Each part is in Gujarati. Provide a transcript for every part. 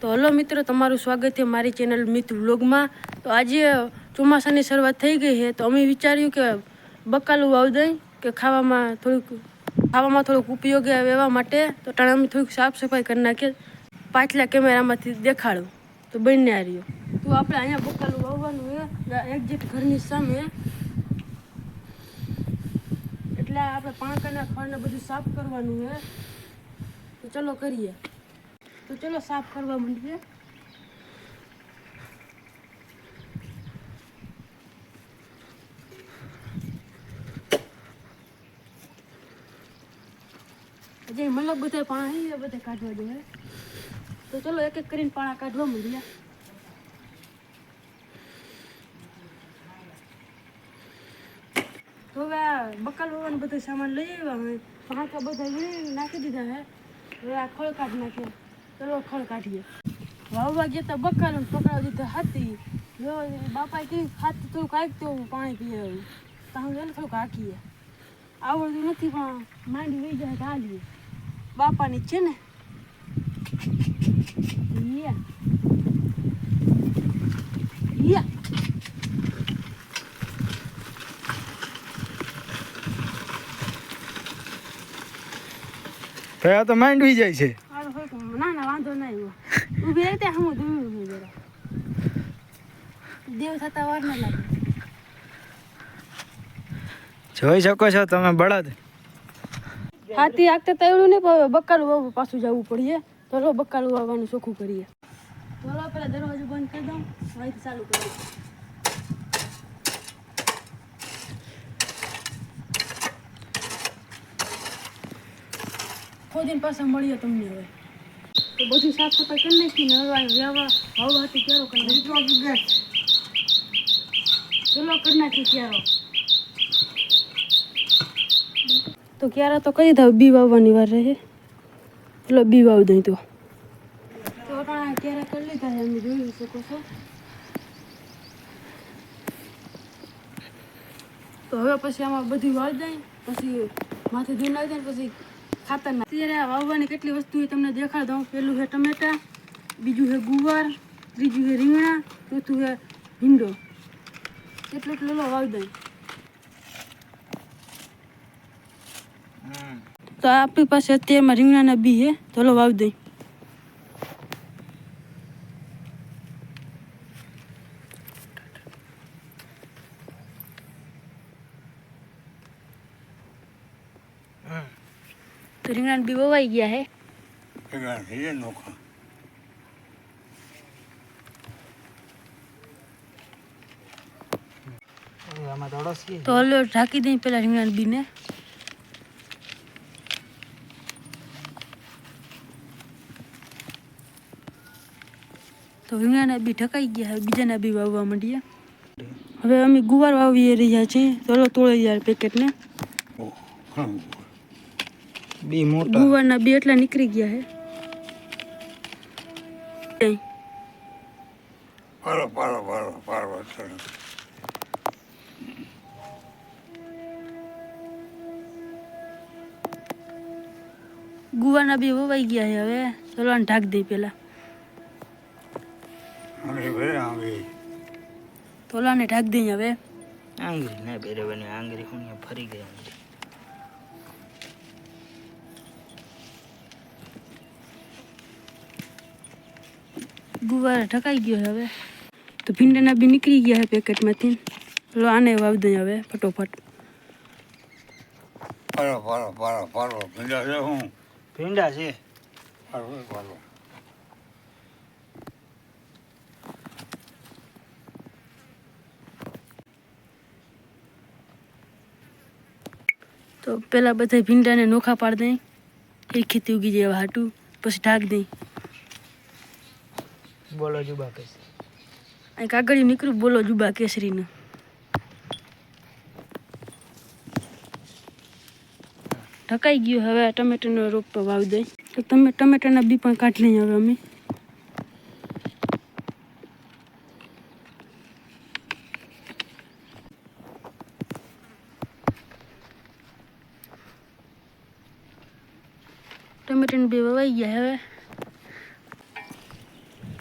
તો હલો મિત્રો, તમારું સ્વાગત છે મારી ચેનલ મિત વ્લોગમાં। તો આજે ચોમાસાની શરૂઆત થઈ ગઈ છે, તો અમે વિચાર્યું કે બકાલું વાવી દઈ કે ખાવામાં થોડુંક ઉપયોગી આવે એવા માટે। તો ટાણે અમે થોડીક સાફ સફાઈ કરી નાખીએ, પાછલા કેમેરામાંથી દેખાડું તો બનને આ રહ્યો। તો આપણે અહીંયા બકાલું વાવવાનું છે એક્ઝેક્ટ ઘરની સામે, એટલે આપણે પાંકાના ખડને બધું સાફ કરવાનું છે। તો ચલો કરીએ। તો ચલો સાફ કરવા માંડીએ। જે મતલબ બધા પાણી બધા કાઢવા જોઈએ, તો ચલો એક એક કરીને પાણા કાઢવા માંડીએ। તો હવે આ બકાલ વાવવાનો બધો સામાન લઈ આવ્યા હોય, પાંકા બધા વીણી નાખી દીધા છે। હવે આ ખળ કાઢી નાખીએ, ચલો ખળ કાઢીએ। વાવવા ગયા તા બકાલ પકડાવી દીધા હાથી, જો બાપાએ કીધું હાથી થોડુંક આગ તો પાણી પીએ આવ્યું, તો હું એને થોડુંક હાકીએ। આવડતું નથી પણ માંડી વહી જાય તો હાલીએ, બાપાની જ છે ને। તો તો માંડવી જાય છે। ના ના વાંધો નહીં, ઊભી રહી ત્યાં હું ધૂળ જરા દેવ થતા વાર ના લાગે। જોઈ શકો છો તમે બળદ। હાથી આગતા તો એવું નહીં, પણ બકાલું વાવવા પાછું જવું પડીએ। ચલો બકાલું વાવવાનું ચોખ્ખું કરીએ। ચલો પેલા દરવાજો બંધ કરી દઉં, અહીંથી ચાલુ કરીએ। ખોદીને પાછા મળીએ તમને હવે। તો બધું સાફ સફાઈ કરી નાખીને હવે હવા હતી ક્યારો કરી નાખી, ચલો કરી નાખી ક્યારો। તો ક્યારા તો કરી દઉં, બી વાવવાની વાર રહે, ચલો બી વાવ દઈ। તો ક્યારા કરી લીધા છે, તમે જોઈ શકો છો। તો હવે પછી આમાં બધું વાવી દઈ, પછી માથે ધૂળ નાખી દઈ, પછી ખાતર ના। અત્યારે આ વાવવાની કેટલી વસ્તુ તમને દેખાડ દઉં। પેલું છે ટમેટા, બીજું છે ગુવાર, ત્રીજું છે રીંગણા, ચોથું છે ભીંડો। એટલું વાવી દઈ। તો આપણી પાસે અત્યારમાં રીંગણાના બી છે, ચલો વાવી દઈ। તો રીંગણાના બી વવાઈ ગયા છે। તો હલો ઢાંકી દઈ પેલા રીંગણાના બીને। તો રીંગણાના બી ઢકાઈ ગયા, હવે બીજાના બી વાવવા માંડીએ। હવે અમે ગુવાર વાવી રહ્યા છીએ, ચલો તોડી યાર પેકેટને। બી મોટા ગુવારના બી એટલા નીકળી ગયા છે। ગુવારના બી વવાઈ ગયા છે, હવે ચલો આને ઢાંક દઈ પેલા। તોલાને ઢાંક દઈ હવે। આંગળી ના પહેરવાની, આંગળી હું ફરી ગઈ। ગુવાર ઢકાઈ ગયો હવે। તો ભીંડાના બી નીકળી ગયા છે પેકેટમાંથી, ચલો આને વાવી દઈ હવે ફટોફટ। ભીંડા છે। તો પેલા બધા ભીંડાને નોખા પાડી દઈ, એક ખેતી ઉગી જાય હાટું, પછી ઢાંક દઈ। બોલો જુબા કેસરી, અહીં કાગળ નીકળ્યું, બોલો જુબા કેસરીનું। ઢકાઈ ગયું, હવે ટમેટાનો રોપ વાવી દઈ। તો તમે ટમેટાના બી પણ કાઢી લઈએ હવે અમે। ટમેટાના બી વવાઈ ગયા હવે।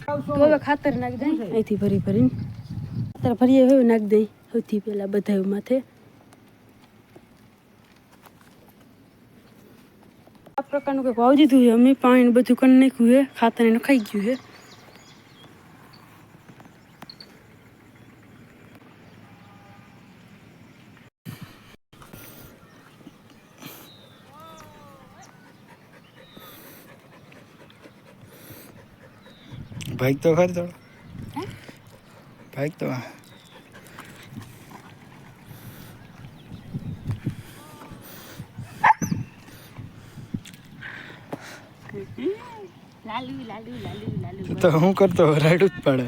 તો હવે ખાતર નાખી દઈ અહીંથી ભરી ભરીને ખાતર ભરીએ હવે નાખી દઈ સૌથી પહેલાં બધા માથે આ પ્રકારનું કંઈક વાવી દીધું છે અમે પાણી બધું કરી નાખ્યું છે ખાતર એને ખાઈ ગયું છે ભાઈ તો ખરી થોડો ભાઈ તો લાલુ લાલુ લાલુ લાલુ તો હું કરતો રાડું જ પડે